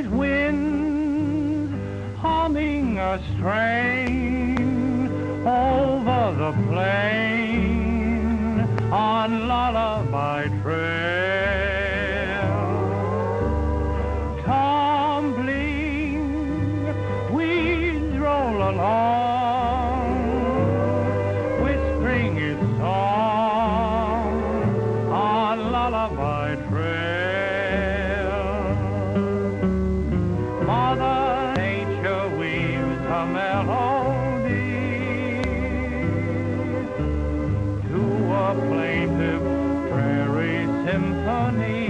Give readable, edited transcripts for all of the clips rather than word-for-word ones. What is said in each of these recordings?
night winds humming a strain over the plain on lullaby trail. Tumbling weeds roll along, whispering its song on lullaby trail. Mother Nature weaves a melody to a plaintive prairie symphony.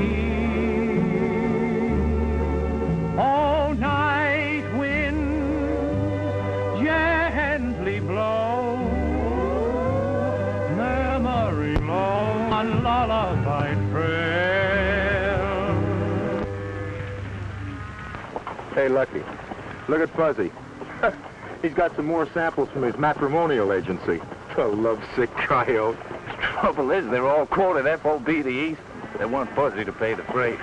Oh, night winds gently blow, memory low on lullaby trail. Hey, Lucky, look at Fuzzy. He's got some more samples from his matrimonial agency. Oh, lovesick coyote. Trouble is, they're all quoted FOB the East. They want Fuzzy to pay the freight.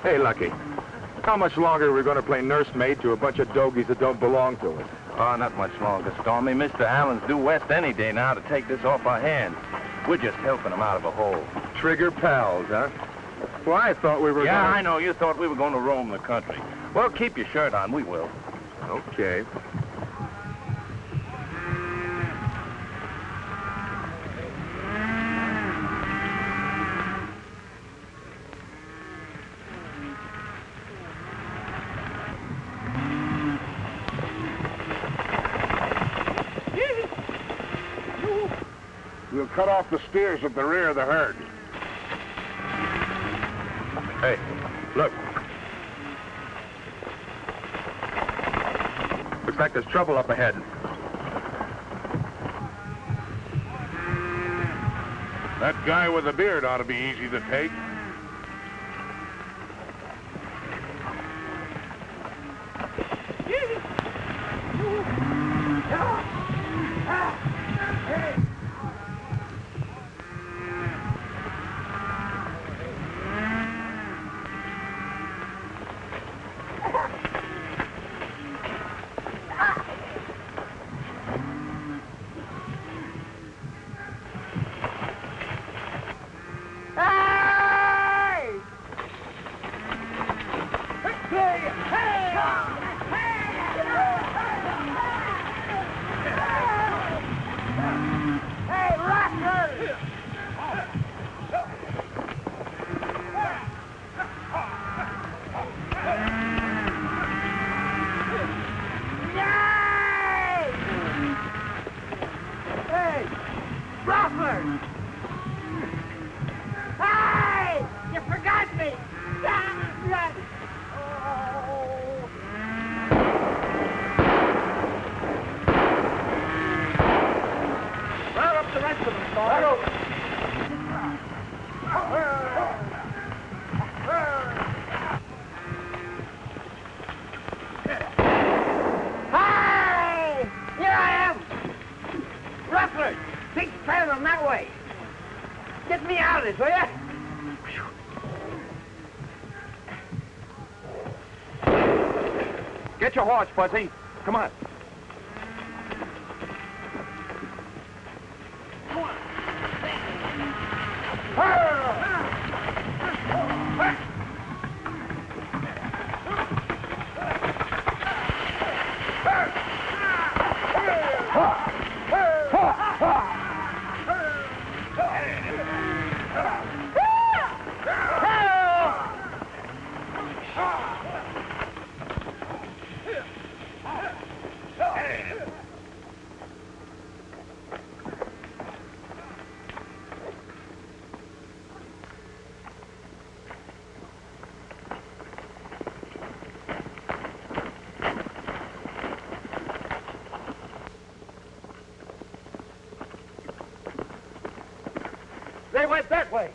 Hey, Lucky, how much longer are we going to play nursemaid to a bunch of dogies that don't belong to us? Oh, not much longer, Stormy. Mr. Allen's due west any day now to take this off our hands. We're just helping him out of a hole. Trigger pals, huh? Well, I thought we were Yeah, gonna... I know. You thought we were going to roam the country. Well, keep your shirt on. We will. Okay. We'll cut off the steers at the rear of the herd. Hey, look. Looks like there's trouble up ahead. That guy with the beard ought to be easy to take. Hey! You forgot me! Round up the rest of them, Stormy. Hey! Here I am! Rustlers! Keep trailing them that way. Get me out of this, will ya? Get your horse, Fuzzy. Come on. They went that way.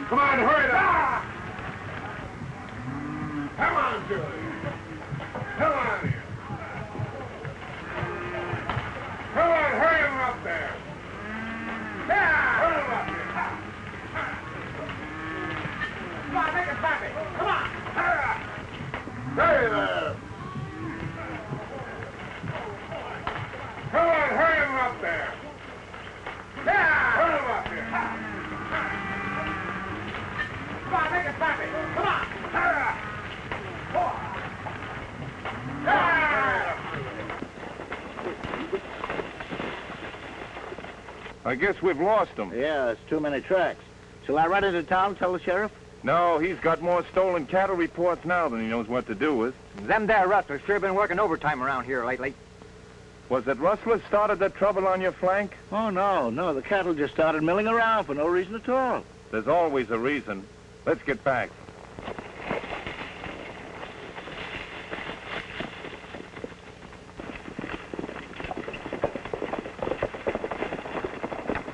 Come on, hurry up! Come on, Julie. Come on here. Come on, hurry him up there. Yeah, hurry him up here. Come on, make it happy. Come on, hurry up. Hey there. Come on, hurry him up there. Yeah, hurry him up here. Come on, make it happy. Come on, hurry up. I guess we've lost him. Yeah, there's too many tracks. Shall I run into town and tell the sheriff? No, he's got more stolen cattle reports now than he knows what to do with. Them there rustlers sure been working overtime around here lately. Was it rustlers started that trouble on your flank? Oh, no. The cattle just started milling around for no reason at all. There's always a reason. Let's get back.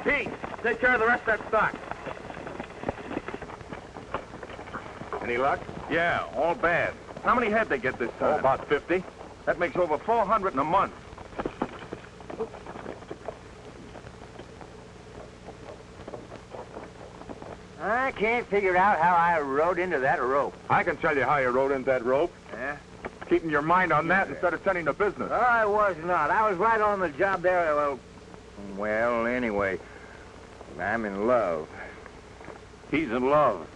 Pete, take care of the rest of that stock. Any luck? Yeah, all bad. How many head they get this time? Oh, about 50. That makes over 400 in a month. I can't figure out how I rode into that rope. I can tell you how you rode into that rope. Yeah? Keeping your mind on that instead of tending to business. Oh, I was not. I was right on the job there. Well, anyway, I'm in love. He's in love.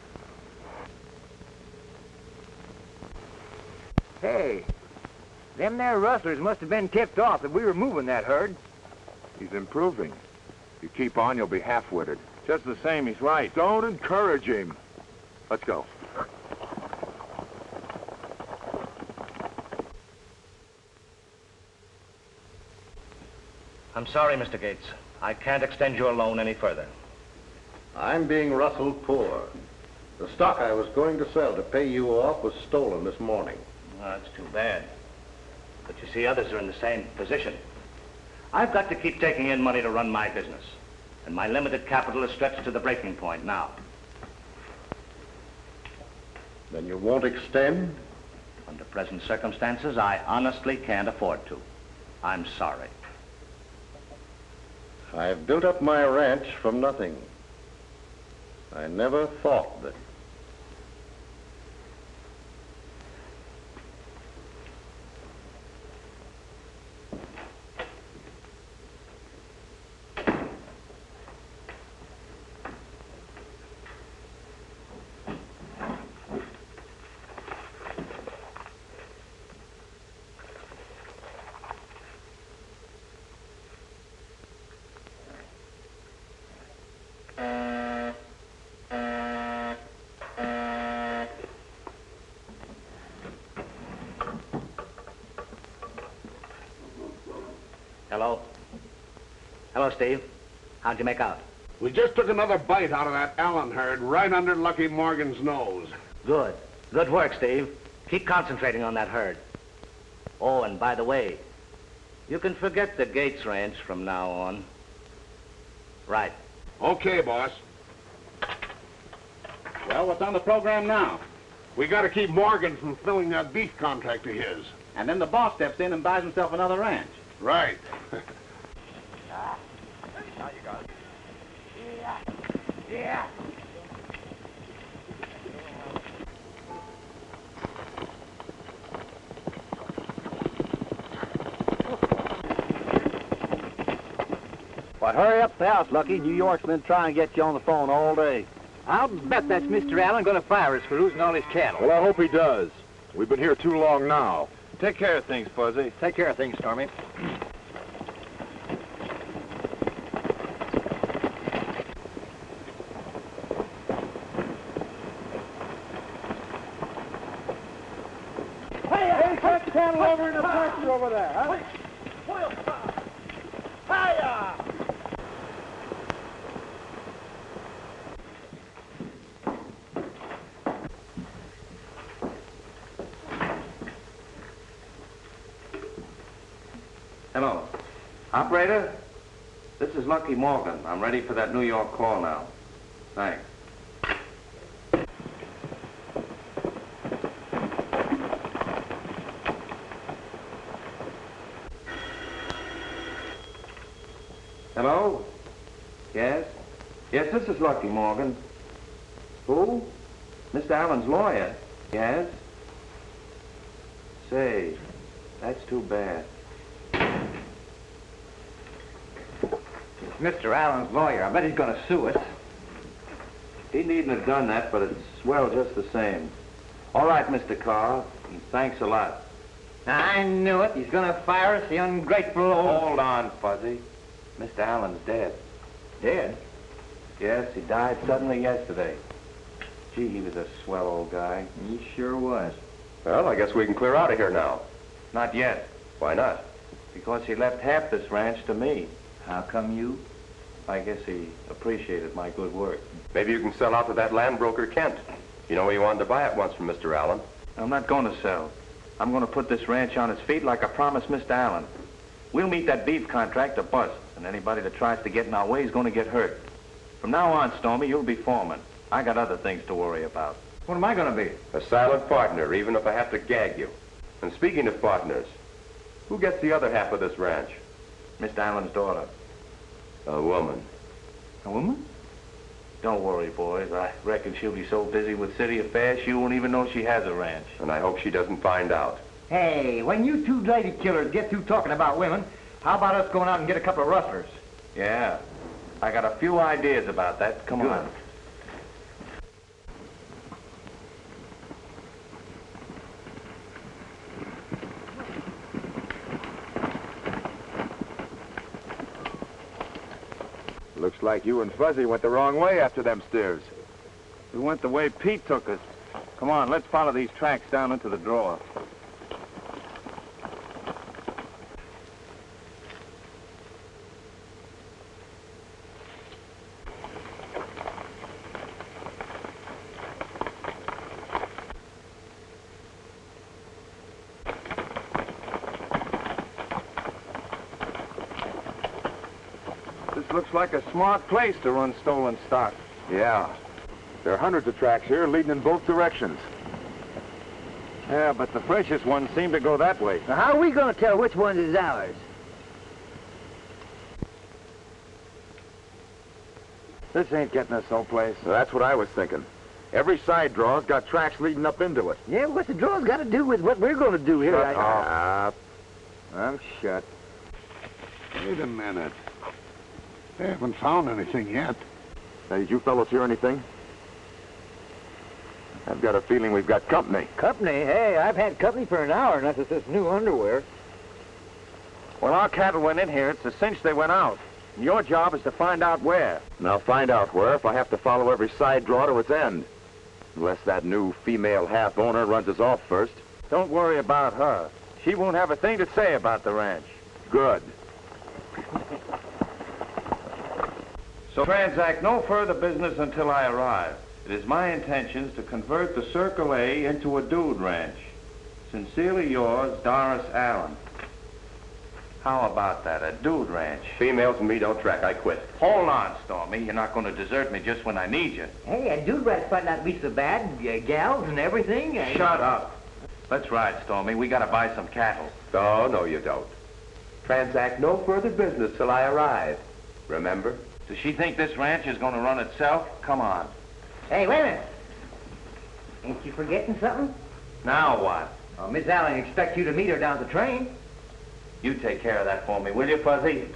Hey, them there rustlers must have been tipped off that we were moving that herd. He's improving. If you keep on, you'll be half-witted. Just the same, he's right. Don't encourage him. Let's go. I'm sorry, Mr. Gates. I can't extend your loan any further. I'm being rustled poor. The stock I was going to sell to pay you off was stolen this morning. Well, that's too bad. But you see, others are in the same position. I've got to keep taking in money to run my business. And my limited capital is stretched to the breaking point now. Then you won't extend? Under present circumstances, I honestly can't afford to. I'm sorry. I've built up my ranch from nothing. I never thought that. Hello? Hello, Steve. How'd you make out? We just took another bite out of that Allen herd right under Lucky Morgan's nose. Good. Good work, Steve. Keep concentrating on that herd. Oh, and by the way, you can forget the Gates Ranch from now on. Right. Okay, boss. Well, what's on the program now? We got to keep Morgan from filling that beef contract of his. And then the boss steps in and buys himself another ranch. Right. Yeah. Well, hurry up the house, Lucky. New York's been trying to get you on the phone all day. I'll bet that's Mr. Allen going to fire us for losing all his cattle. Well, I hope he does. We've been here too long now. Take care of things, Fuzzy. Take care of things, Stormy. Hey, put the cattle over in the pasture over there, huh? Hiya! Hello. Operator, this is Lucky Morgan. I'm ready for that New York call now. Thanks. Hello? Yes? Yes, this is Lucky Morgan. Who? Mr. Allen's lawyer? Yes? Say, that's too bad. Mr. Allen's lawyer. I bet he's going to sue us. He needn't have done that, but it's, well, just the same. All right, Mr. Carr. Thanks a lot. I knew it. He's going to fire us, the ungrateful old... Hold on, Fuzzy. Mr. Allen's dead. Dead? Yes, he died suddenly yesterday. Gee, he was a swell old guy. He sure was. Well, I guess we can clear out of here now. Not yet. Why not? Because he left half this ranch to me. How come you? I guess he appreciated my good work. Maybe you can sell out to that land broker, Kent. You know he wanted to buy it once from Mr. Allen. I'm not going to sell. I'm going to put this ranch on its feet like I promised Mr. Allen. We'll meet that beef contract or bust, and anybody that tries to get in our way is going to get hurt. From now on, Stormy, you'll be foreman. I got other things to worry about. What am I going to be? A silent partner, even if I have to gag you. And speaking of partners, who gets the other half of this ranch? Mr. Allen's daughter. A woman. A woman? Don't worry, boys. I reckon she'll be so busy with city affairs she won't even know she has a ranch. And I hope she doesn't find out. Hey, when you two lady killers get through talking about women, how about us going out and get a couple of rustlers? Yeah. I got a few ideas about that. Come on. Looks like you and Fuzzy went the wrong way after them stairs. We went the way Pete took us. Come on, let's follow these tracks down into the drawer. This looks like a smart place to run stolen stock. Yeah. There are hundreds of tracks here leading in both directions. Yeah, but the freshest ones seem to go that way. Now, how are we going to tell which one is ours? This ain't getting us someplace. That's what I was thinking. Every side draw's got tracks leading up into it. Yeah, what's the draw's got to do with what we're going to do here? Shut up. I'm shut. Wait a minute. They haven't found anything yet. Now, did you fellows hear anything? I've got a feeling we've got company. Company? Hey, I've had company for an hour, and that's just this new underwear. When our cattle went in here, it's a cinch they went out. And your job is to find out where. And I'll find out where if I have to follow every side draw to its end. Unless that new female half-owner runs us off first. Don't worry about her. She won't have a thing to say about the ranch. Good. So transact no further business until I arrive. It is my intentions to convert the Circle A into a dude ranch. Sincerely yours, Doris Allen. How about that, a dude ranch? Females and me don't track. I quit. Hold on, Stormy. You're not going to desert me just when I need you. Hey, a dude rat's might not be so bad. Gals and everything. Shut up. Let's ride, Stormy. We got to buy some cattle. Oh, no, you don't. Transact no further business till I arrive. Remember? Does she think this ranch is going to run itself? Come on. Hey, wait a minute. Ain't you forgetting something? Now what? Oh, Miss Allen expects you to meet her down at the train. You take care of that for me, will you, Fuzzy?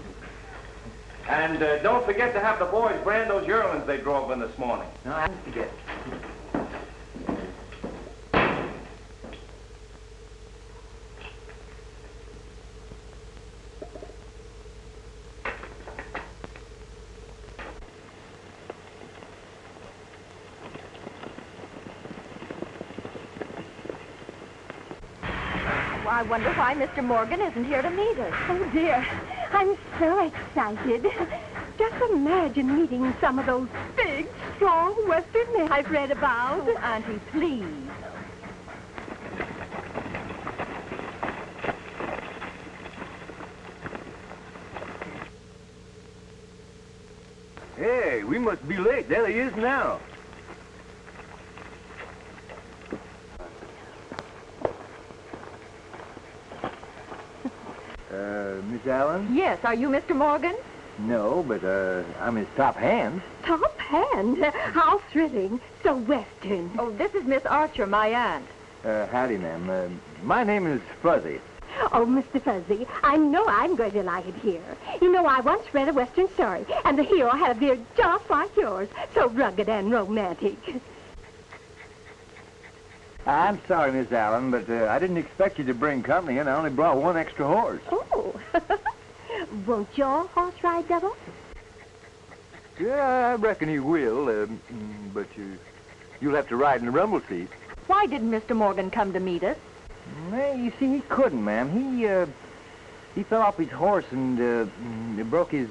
And don't forget to have the boys brand those yearlings they drove in this morning. No, I didn't forget. I wonder why Mr. Morgan isn't here to meet us. Oh, dear. I'm so excited. Just imagine meeting some of those big, strong Western men I've read about. Oh, Auntie, please. Hey, we must be late. There he is now. Miss Allen? Yes, are you Mr. Morgan? No, but, I'm his top hand. Top hand? How thrilling. So Western. Oh, this is Miss Archer, my aunt. Howdy, ma'am. My name is Fuzzy. Oh, Mr. Fuzzy, I know I'm going to like it here. You know, I once read a Western story, and the hero had a beard just like yours, so rugged and romantic. I'm sorry, Miss Allen, but I didn't expect you to bring company, and I only brought one extra horse. Oh. Won't your horse ride double? Yeah, I reckon he will, but you'll have to ride in the rumble seat. Why didn't Mr. Morgan come to meet us? Well, you see, he couldn't, ma'am. He fell off his horse and broke his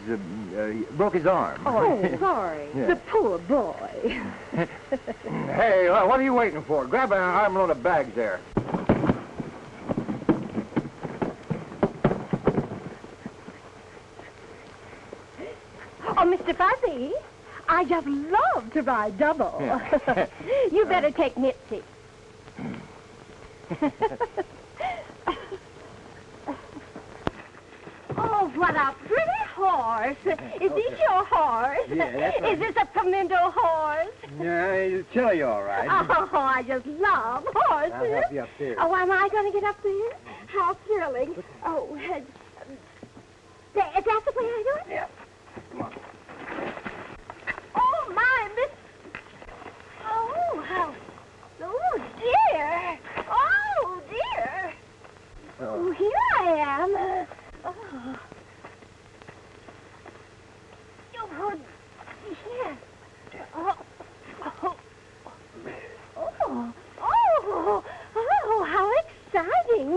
arm. Oh, sorry. Yeah. The poor boy. Hey, what are you waiting for? Grab an armload of bags there. Oh, Mr. Fuzzy, I just love to ride double. Yeah. You better take Nipsey. Oh, what a pretty horse. Is this your horse? Yeah, that's right. Is this a pimento horse? Yeah, he'll tell you all right. Oh, I just love horses. I'll help you upstairs. Oh, am I going to get up there? How thrilling. Oh, that's the way I do it? Yeah. Come on. Oh, my, Miss... Oh, how... Oh, dear. Oh, dear. Oh, here I am. Oh. Oh, yes. Oh, oh, oh, oh, oh, how exciting.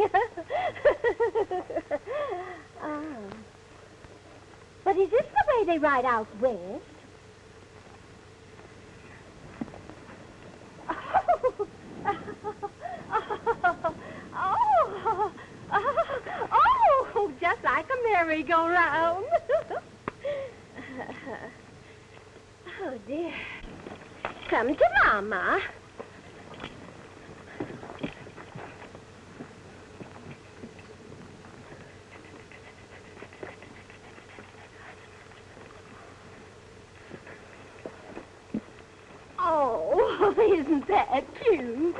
Oh. But is this the way they ride out west? Oh, just like a merry-go-round. Oh, dear. Come to Mama. Oh, isn't that cute?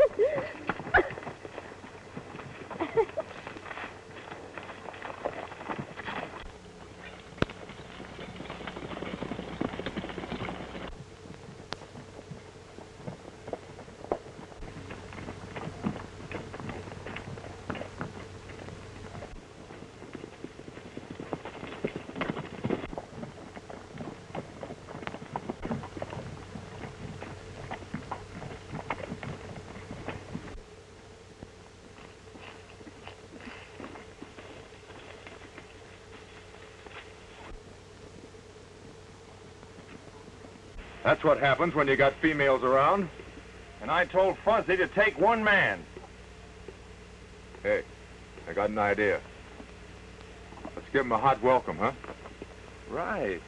That's what happens when you got females around. And I told Fuzzy to take one man. Hey, I got an idea. Let's give him a hot welcome, huh? Right.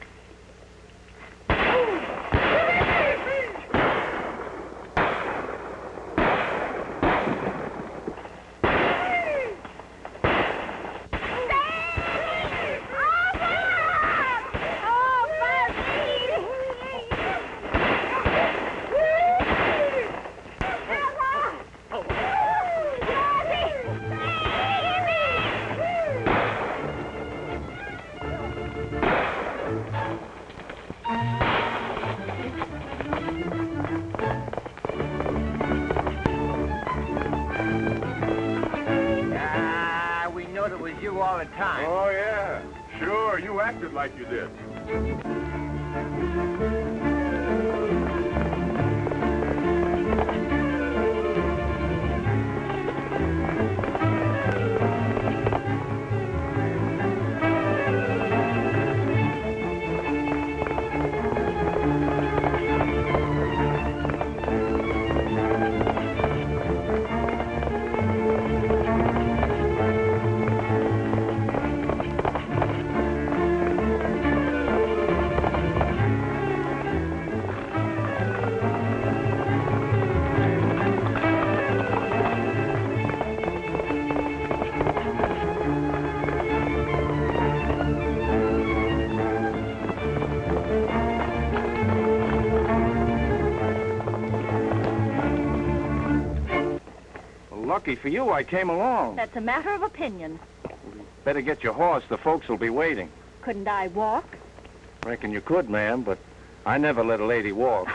All the time. Oh, yeah. Sure, you acted like you did. lucky for you I came along. That's a matter of opinion. Better get your horse. The folks will be waiting. Couldn't I walk? Reckon you could, ma'am, but I never let a lady walk.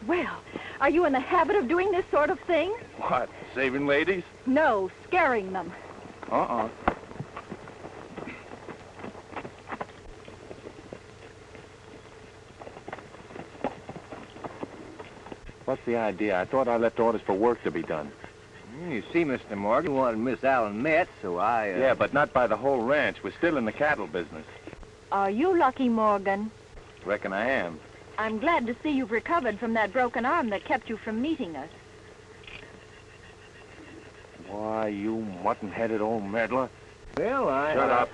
Well, are you in the habit of doing this sort of thing? What, saving ladies? No, scaring them. Uh-uh. What's the idea? I thought I left orders for work to be done. You see, Mr. Morgan wanted Miss Allen met, so I, Yeah, but not by the whole ranch. We're still in the cattle business. Are you lucky, Morgan? Reckon I am. I'm glad to see you've recovered from that broken arm that kept you from meeting us. Why, you mutton-headed old meddler. Well, Shut up.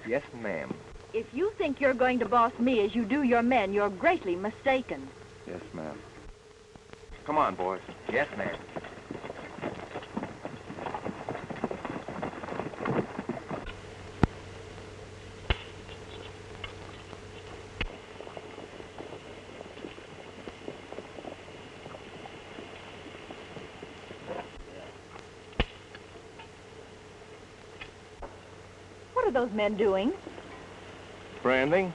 Yes, ma'am. If you think you're going to boss me as you do your men, you're greatly mistaken. Yes, ma'am. Come on, boys. Yes, ma'am. What are those men doing? Branding?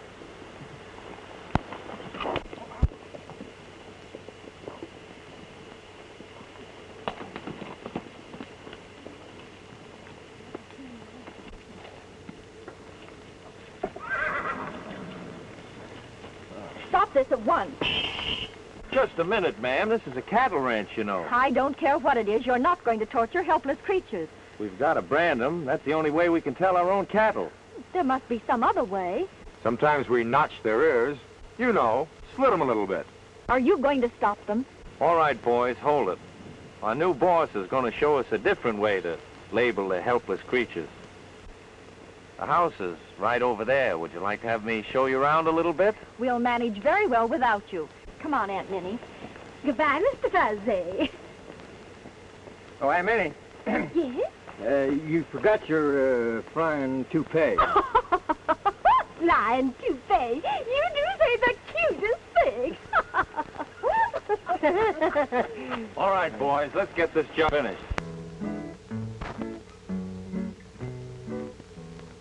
Stop this at once. Just a minute, ma'am. This is a cattle ranch, you know. I don't care what it is. You're not going to torture helpless creatures. We've got to brand them. That's the only way we can tell our own cattle. There must be some other way. Sometimes we notch their ears. You know, slit them a little bit. Are you going to stop them? All right, boys, hold it. Our new boss is going to show us a different way to label the helpless creatures. The house is right over there. Would you like to have me show you around a little bit? We'll manage very well without you. Come on, Aunt Minnie. Goodbye, Mr. Fuzzy. Oh, Aunt Minnie. Yes? You forgot your flying toupee. Flying toupee. You do say the cutest thing. All right, boys, let's get this job finished.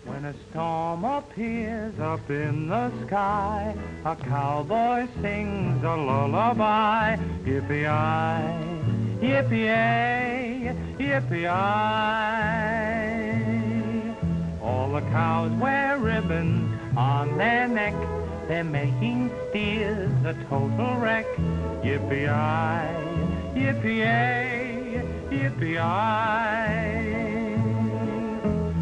When a storm appears up in the sky, a cowboy sings a lullaby. Yippee-yi, yippee-yay, yippee-yi. All the cows wear ribbons on their neck. They're making steers a total wreck. Yippee-yi, yippee-yay, yippee-yi.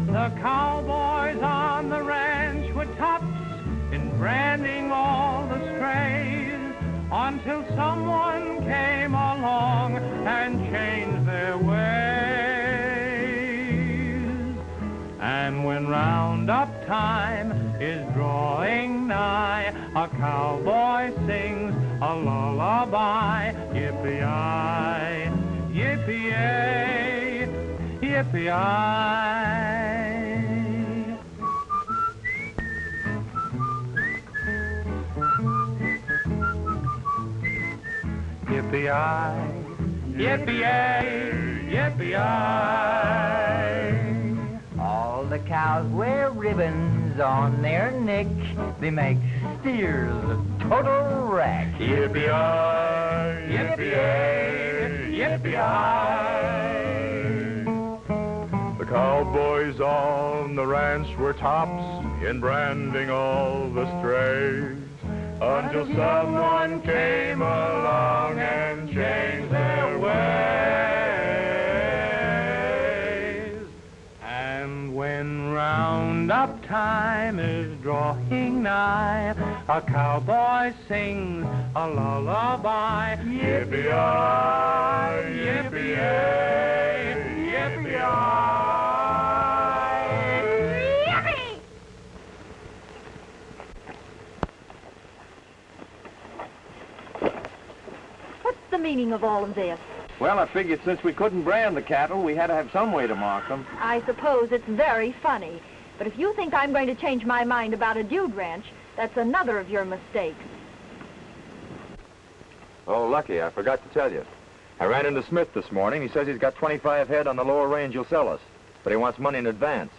The cowboys on the ranch were tops in branding all the strays until someone came along and changed their ways. And when roundup time is drawing nigh, a cowboy sings a lullaby. Yippee-yi, yippee-yay, yippee-yi. Yippee-yi, yippee-yay, yippee-yi. All the cows wear ribbons on their neck. They make steers a total wreck. Yippee-yi, yippee-yay, yippee-yi. The cowboys on the ranch were tops in branding all the strays until someone came along and changed their ways. And when roundup time is drawing nigh, a cowboy sings a lullaby. Yippee-yi, yippee-yay, yippee-yi. What's the meaning of all of this? Well, I figured since we couldn't brand the cattle, we had to have some way to mark them. I suppose it's very funny. But if you think I'm going to change my mind about a dude ranch, that's another of your mistakes. Oh, Lucky, I forgot to tell you. I ran into Smith this morning. He says he's got 25 head on the lower range he'll sell us, but he wants money in advance.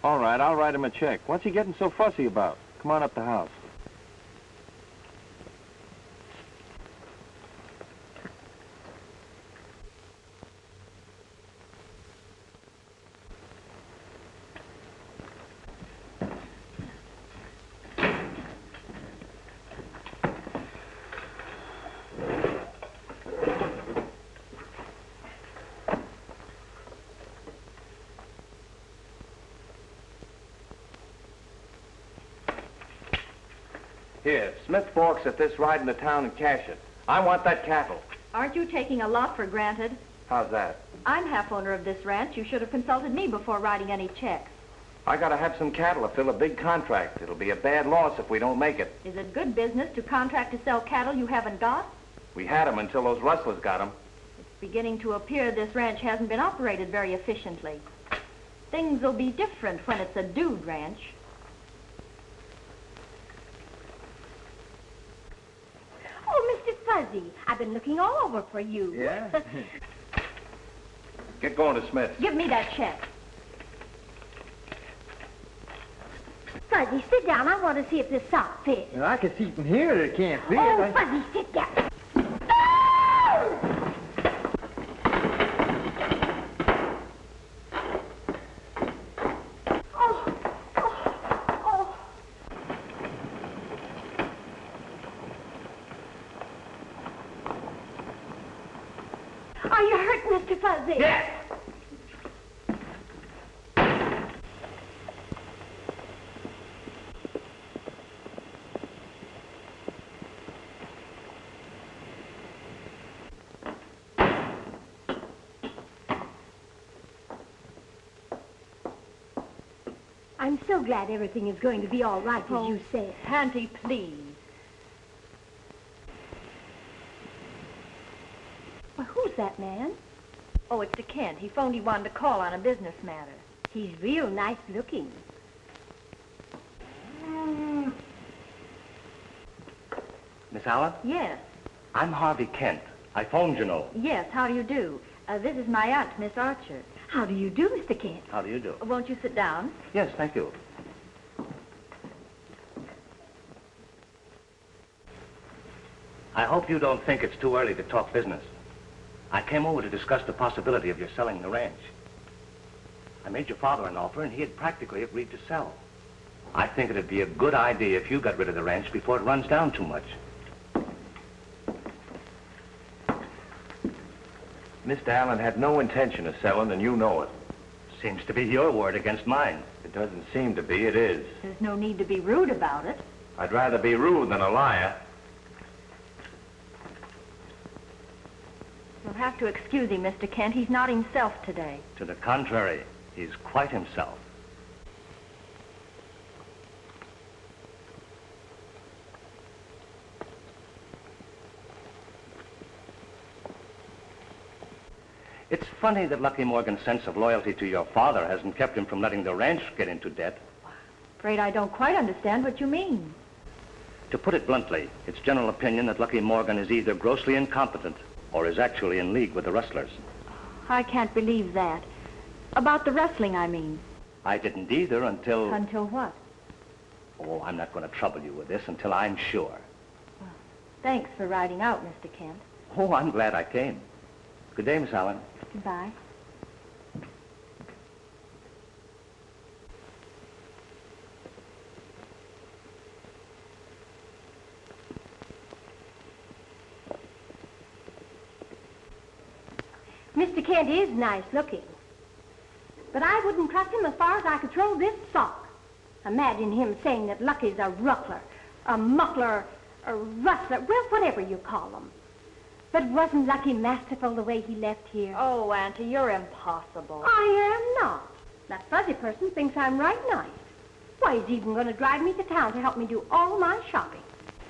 All right, I'll write him a check. What's he getting so fussy about? Come on up the house. Here, Smith balks at this ride into town and cash it. I want that cattle. Aren't you taking a lot for granted? How's that? I'm half owner of this ranch. You should have consulted me before writing any checks. I gotta have some cattle to fill a big contract. It'll be a bad loss if we don't make it. Is it good business to contract to sell cattle you haven't got? We had 'em until those rustlers got 'em. It's beginning to appear this ranch hasn't been operated very efficiently. Things will be different when it's a dude ranch. Oh, Mr. Fuzzy, I've been looking all over for you. Yeah? Get going to Smith's. Give me that check. Fuzzy, sit down. I want to see if this sock fits. Well, I can see from here that it can't fit. Oh, Fuzzy, sit down. Are you hurt, Mr. Fuzzy? Yes. I'm so glad everything is going to be all right, as you said. Auntie, please. Well, who's that man? Oh, it's the Kent. He phoned he wanted to call on a business matter. He's real nice looking. Miss Allen? Yes. I'm Harvey Kent. I phoned, you know. Yes, how do you do? This is my aunt, Miss Archer. How do you do, Mr. Kent? How do you do? Won't you sit down? Yes, thank you. I hope you don't think it's too early to talk business. I came over to discuss the possibility of your selling the ranch. I made your father an offer, and he had practically agreed to sell. I think it'd be a good idea if you got rid of the ranch before it runs down too much. Mr. Allen had no intention of selling, and you know it. Seems to be your word against mine. It doesn't seem to be, it is. There's no need to be rude about it. I'd rather be rude than a liar. You'll have to excuse him, Mr. Kent. He's not himself today. To the contrary, he's quite himself. It's funny that Lucky Morgan's sense of loyalty to your father hasn't kept him from letting the ranch get into debt. Afraid I don't quite understand what you mean. To put it bluntly, it's general opinion that Lucky Morgan is either grossly incompetent or is actually in league with the rustlers. I can't believe that. About the rustling, I mean. I didn't either until... Until what? Oh, I'm not going to trouble you with this until I'm sure. Well, thanks for riding out, Mr. Kent. Oh, I'm glad I came. Good day, Miss Allen. Goodbye. Mr. Kent is nice looking. But I wouldn't trust him as far as I could throw this sock. Imagine him saying that Lucky's a ruckler, a muckler, a rustler, well, whatever you call them. But wasn't Lucky masterful the way he left here? Oh, Auntie, you're impossible. I am not. That fuzzy person thinks I'm right nice. Why, he's even going to drive me to town to help me do all my shopping.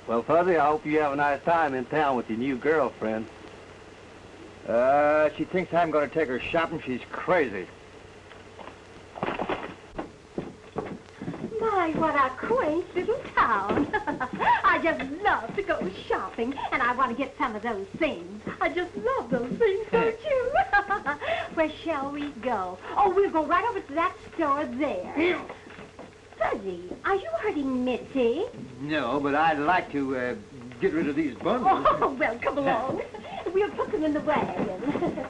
Well, Fuzzy, I hope you have a nice time in town with your new girlfriend. She thinks I'm going to take her shopping. She's crazy. My what a quaint little town. I just love to go shopping, and I want to get some of those things. I just love those things, don't you? Where shall we go? Oh, we'll go right over to that store there. Fuzzy, are you hurting Missy? No, but I'd like to get rid of these bundles. Oh, well, come along. We'll put them in the wagon.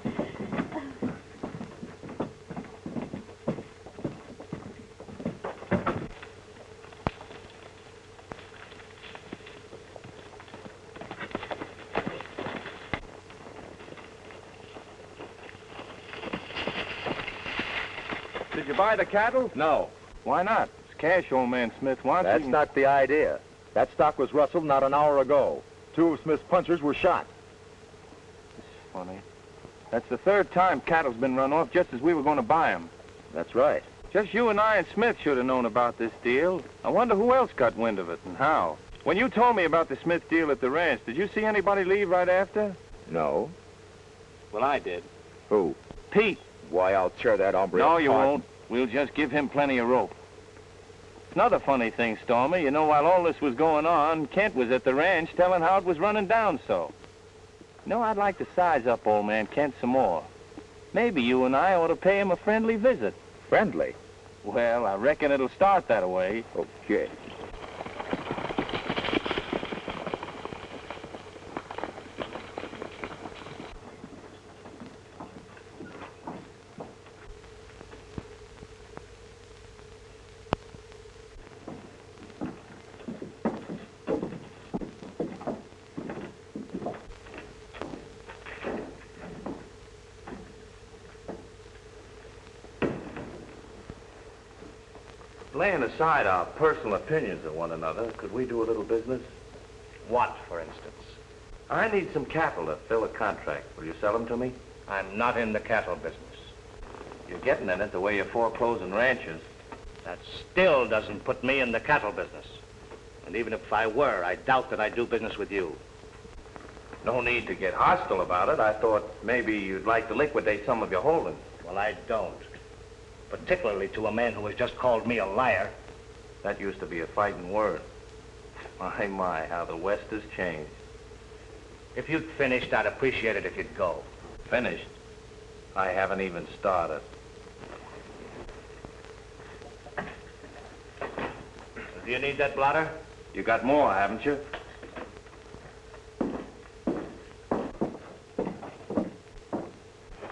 Did you buy the cattle? No. Why not? It's cash, old man Smith wants. That's not the idea. That stock was rustled not an hour ago. 2 of Smith's punchers were shot. It's funny. That's the 3rd time cattle's been run off just as we were going to buy them. That's right. Just you and I and Smith should have known about this deal. I wonder who else got wind of it and how. When you told me about the Smith deal at the ranch, did you see anybody leave right after? No. Well, I did. Who? Pete. Why, I'll tear that hombre No, apart. you won't. We'll just give him plenty of rope. Another funny thing, Stormy, you know, while all this was going on, Kent was at the ranch telling how it was running down so. You know, I'd like to size up old man Kent some more. Maybe you and I ought to pay him a friendly visit. Friendly? Well, I reckon it'll start that way. Okay. Laying aside our personal opinions of one another, could we do a little business? What, for instance? I need some cattle to fill a contract. Will you sell them to me? I'm not in the cattle business. You're getting in it the way you're foreclosing ranches. That still doesn't put me in the cattle business. And even if I were, I doubt that I'd do business with you. No need to get hostile about it. I thought maybe you'd like to liquidate some of your holdings. Well, I don't. Particularly to a man who has just called me a liar. That used to be a fighting word. My, how the West has changed. If you'd finished, I'd appreciate it if you'd go. Finished? I haven't even started. Do you need that blotter? You got more, haven't you?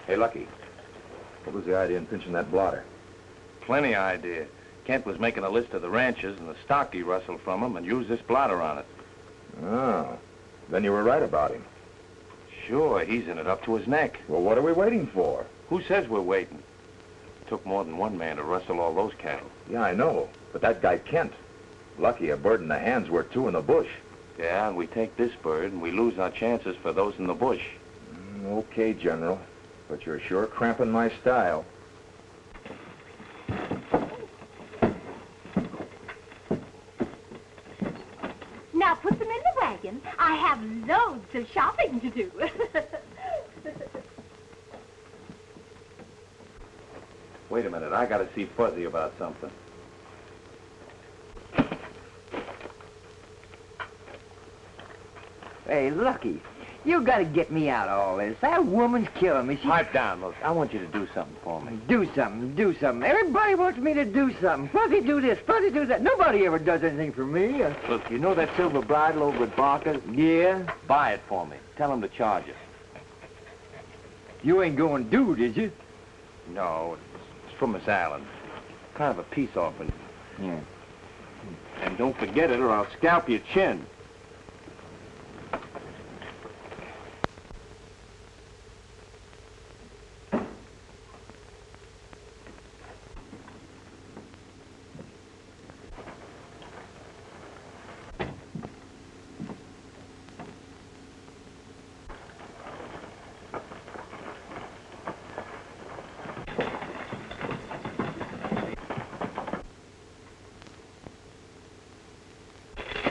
Hey, Lucky. What was the idea in pinching that blotter? Plenty idea. Kent was making a list of the ranches and the stock he rustled from them and used this blotter on it. Oh. Then you were right about him. Sure, he's in it up to his neck. Well, what are we waiting for? Who says we're waiting? Took more than one man to rustle all those cattle. Yeah, I know. But that guy Kent. Lucky a bird in the hand's worth 2 in the bush. Yeah, and we take this bird and we lose our chances for those in the bush. Okay, General. But you're sure cramping my style. Now put them in the wagon. I have loads of shopping to do. Wait a minute. I gotta see Fuzzy about something. Hey, Lucky, you gotta get me out of all this. That woman's killing me. Pipe down, look. I want you to do something for me. Do something, do something. Everybody wants me to do something. Fuzzy do this, Fuzzy do that. Nobody ever does anything for me. Look, you know that silver bridle over at Barker's? Yeah? Buy it for me. Tell him to charge it. You ain't going to do, did you? No, it's from Miss Allen. Kind of a peace offering. Yeah. And don't forget it or I'll scalp your chin.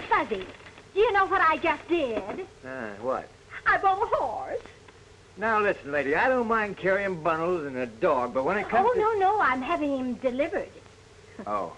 Fuzzy, do you know what I just did? What? I bought a horse. Now, listen, lady, I don't mind carrying bundles and a dog, but when it comes Oh, to... no, I'm having him delivered. Oh.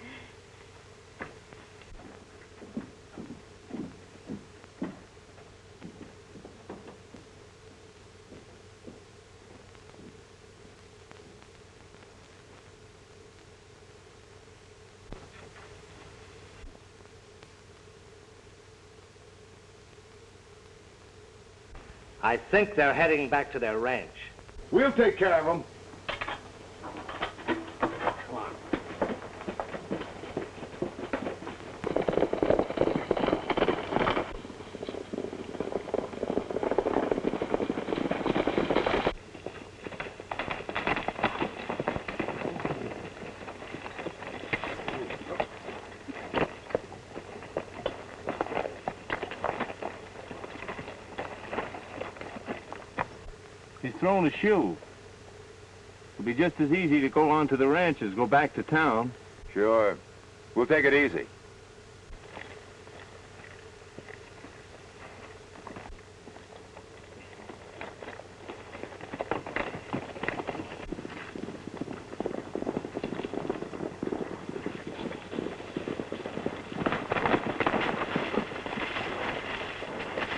I think they're heading back to their ranch. We'll take care of them. He's thrown a shoe. It'll be just as easy to go on to the ranch as go back to town. Sure. We'll take it easy.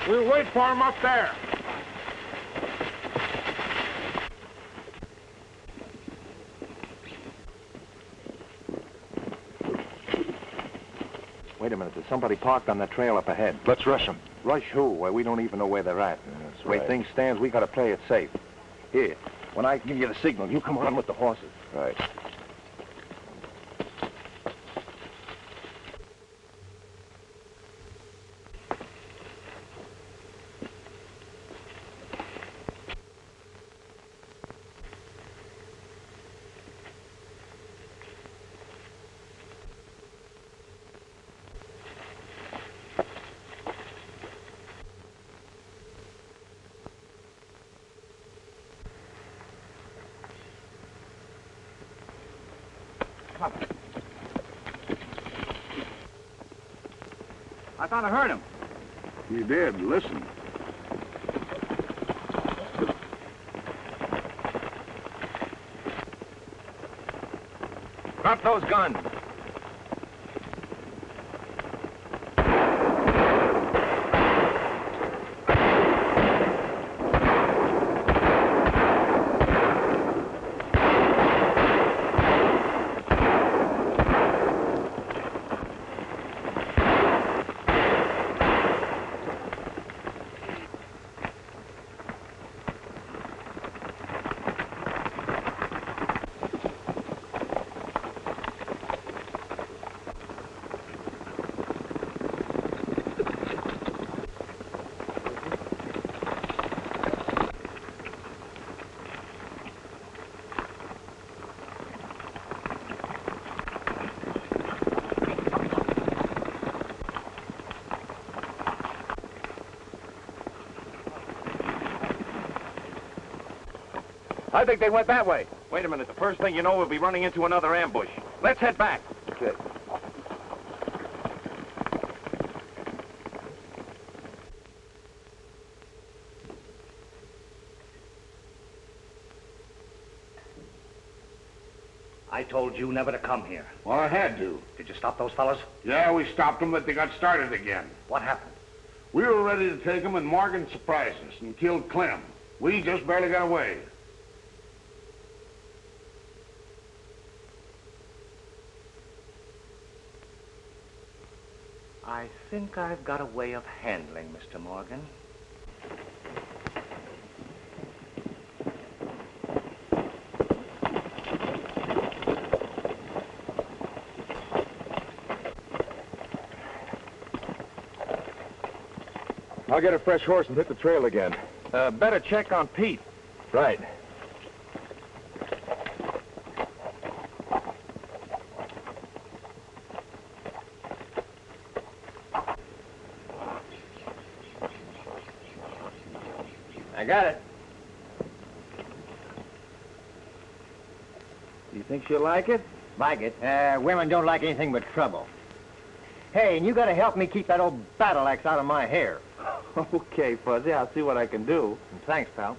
We'll wait for him up there. Wait a minute. There's somebody parked on the trail up ahead. Let's rush them. Rush who? Well, we don't even know where they're at. That's The way right. things stands, we got to play it safe. Here, when I give you the signal, you come on with the horses. Right. I thought I heard him. You did. Listen. Drop those guns. I think they went that way. Wait a minute. The first thing you know, we'll be running into another ambush. Let's head back. Okay. I told you never to come here. Well, I had to. Did you stop those fellas? Yeah, we stopped them, but they got started again. What happened? We were ready to take them, and Morgan surprised us and killed Clem. We just barely got away. I think I've got a way of handling Mr. Morgan. I'll get a fresh horse and hit the trail again. Better check on Pete. Right. I got it. You think she'll like it? Like it? Women don't like anything but trouble. Hey, and you gotta help me keep that old battle axe out of my hair. Okay, Fuzzy. I'll see what I can do. Thanks, pal.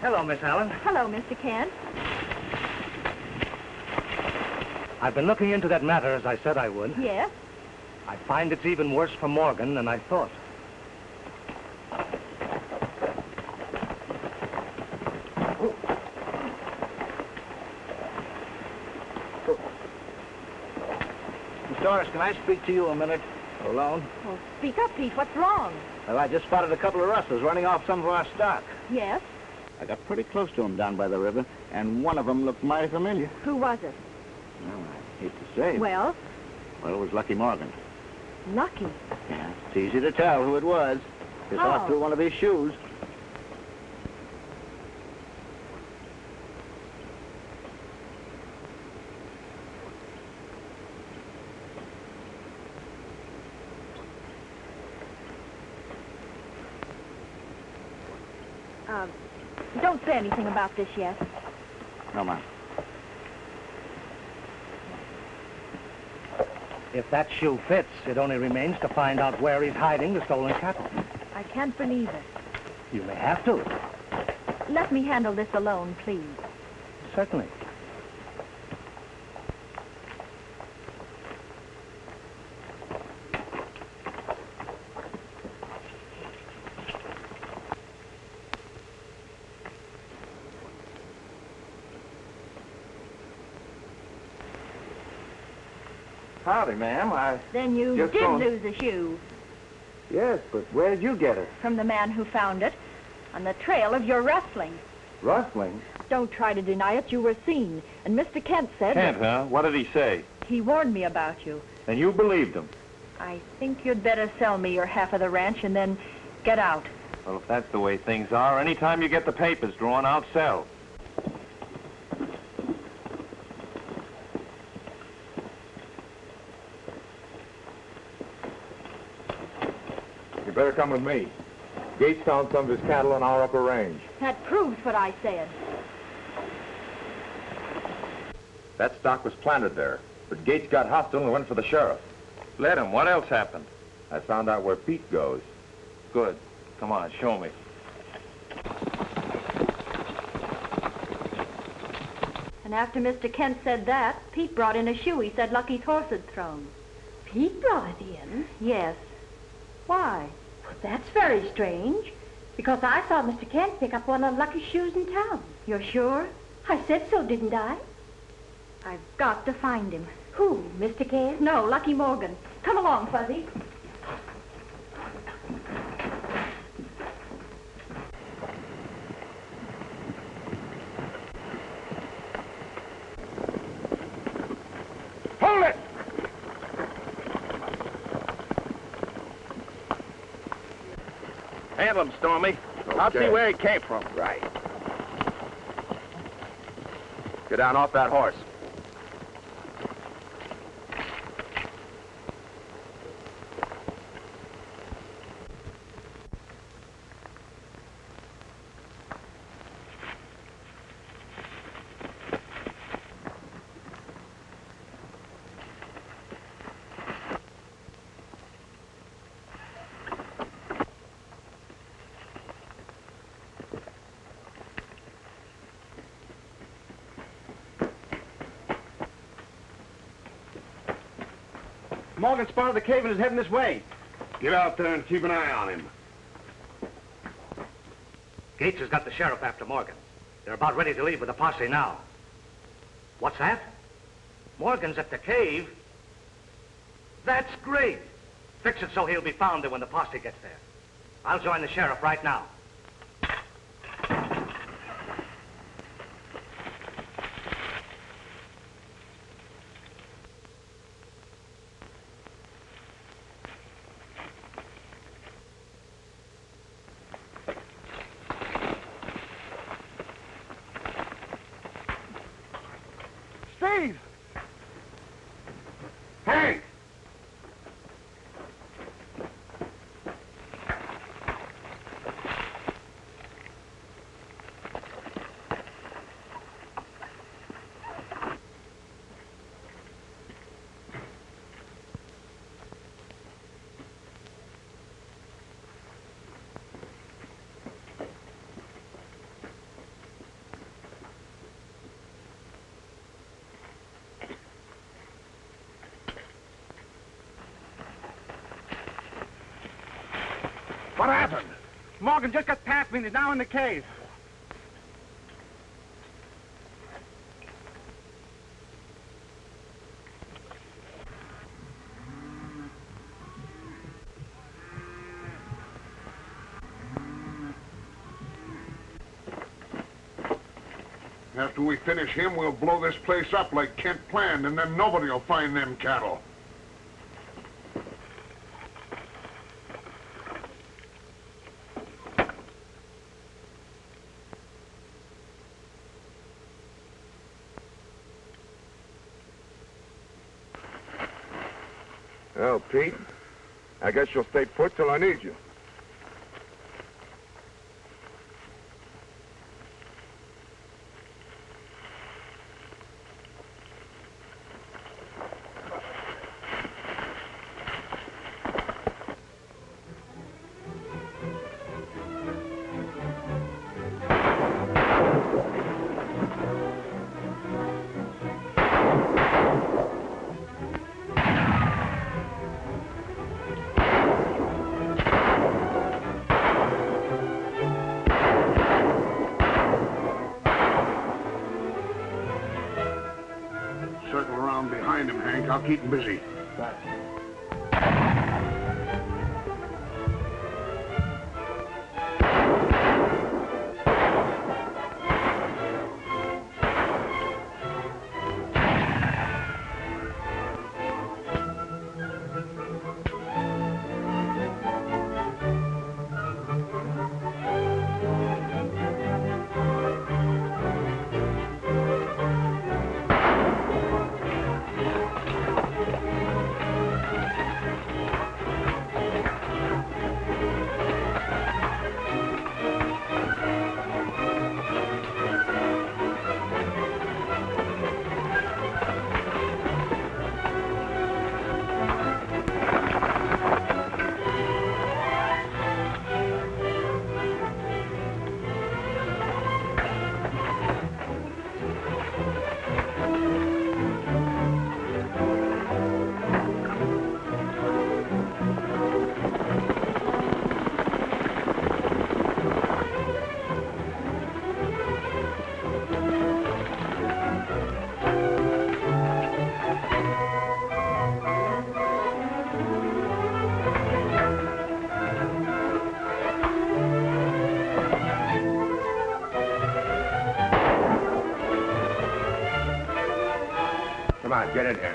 Hello, Miss Allen. Hello, Mr. Kent. I've been looking into that matter as I said I would. Yes? I find it's even worse for Morgan than I thought. Miss Doris, can I speak to you a minute? Alone? Well, speak up, Pete. What's wrong? Well, I just spotted a couple of rustlers running off some of our stock. Yes? I got pretty close to them down by the river, and one of them looked mighty familiar. Who was it? Well, I hate to say. Well? Well, it was Lucky Morgan. Lucky? Yeah, it's easy to tell who it was. He saw through one of his shoes. Don't say anything about this yet. No, ma'am. If that shoe fits, it only remains to find out where he's hiding the stolen cattle. I can't believe it. You may have to. Let me handle this alone, please. Certainly. Howdy, ma'am. Then you Just did going- lose a shoe Yes, but where did you get it? from the man who found it on the trail of your rustling. Rustling? Don't try to deny it. You were seen. And Mr. Kent said... Kent, huh? What did he say? He warned me about you. And you believed him? I think you'd better sell me your half of the ranch and then get out. Well, if that's the way things are, anytime you get the papers drawn, I'll sell. You better come with me. Gates found some of his cattle on our upper range. That proves what I said. That stock was planted there, but Gates got hostile and went for the sheriff. Let him. What else happened? I found out where Pete goes. Good. Come on, show me. And after Mr. Kent said that, Pete brought in a shoe he said Lucky's horse had thrown. Pete brought it in? Yes. Why? That's very strange, because I saw Mr. Kent pick up one of Lucky's shoes in town. You're sure? I said so, didn't I? I've got to find him. Who, Mr. Kent? No, Lucky Morgan. Come along, Fuzzy. Hold it! Handle him, Stormy. I'll see where he came from. Right. Get down off that horse. Morgan spotted the cave and is heading this way. Get out there and keep an eye on him. Gates has got the sheriff after Morgan. They're about ready to leave with the posse now. What's that? Morgan's at the cave? That's great. Fix it so he'll be found there when the posse gets there. I'll join the sheriff right now. Steve! Hank! What happened? Morgan just got past me and is now in the cave. After we finish him, we'll blow this place up like Kent planned, and then nobody will find them cattle. Well, Pete, I guess you'll stay put till I need you. Circle around behind him, Hank. I'll keep him busy. Right. Come on, get in here.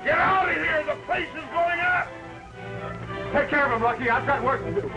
Get out of here! The place is going up! Take care of him, Lucky. I've got work to do.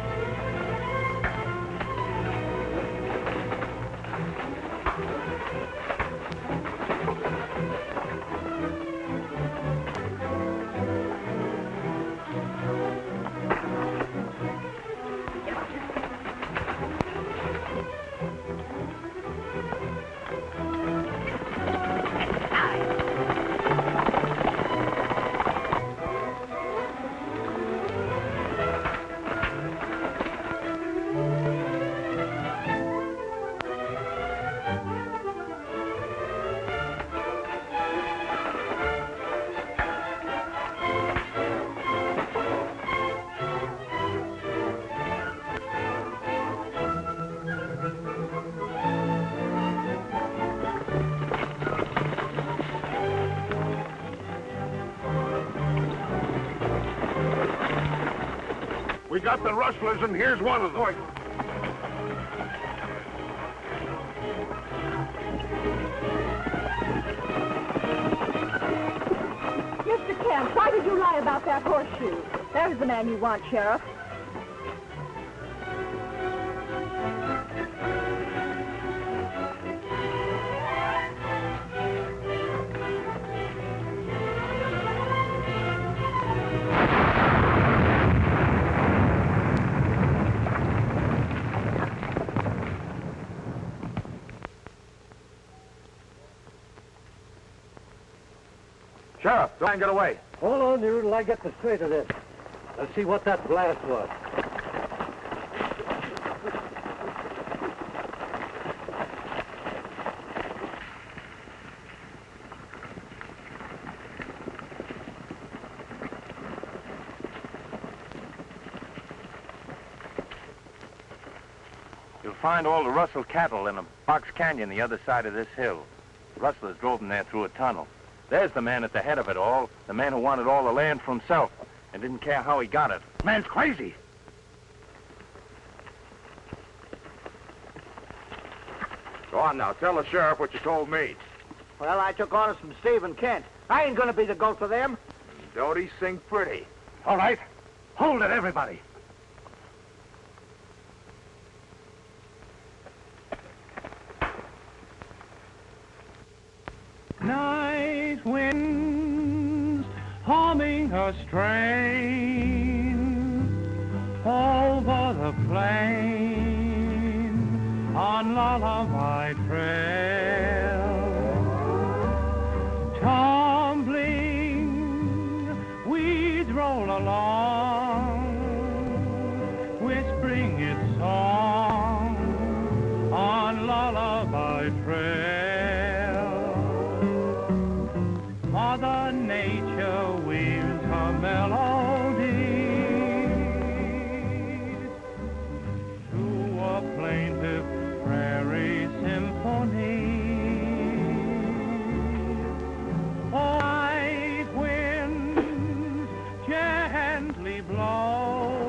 We got the rustlers, and here's one of them. Mr. Kent, why did you lie about that horseshoe? There's the man you want, Sheriff. Sheriff, try and get away. Hold on, you, till I get the straight of this. Let's see what that blast was. You'll find all the Russell cattle in a box canyon the other side of this hill. Rustlers drove them there through a tunnel. There's the man at the head of it all, the man who wanted all the land for himself and didn't care how he got it. Man's crazy. Go on now, tell the sheriff what you told me. Well, I took orders from Steve and Kent. I ain't gonna be the goat for them. Don't he sing pretty? All right. Hold it, everybody. Night winds humming a strain over the plain on lullaby trail, tumbling weeds roll along, whispering its song on lullaby trail. Mother Nature weaves her melody to a plaintive prairie symphony. Night winds gently blow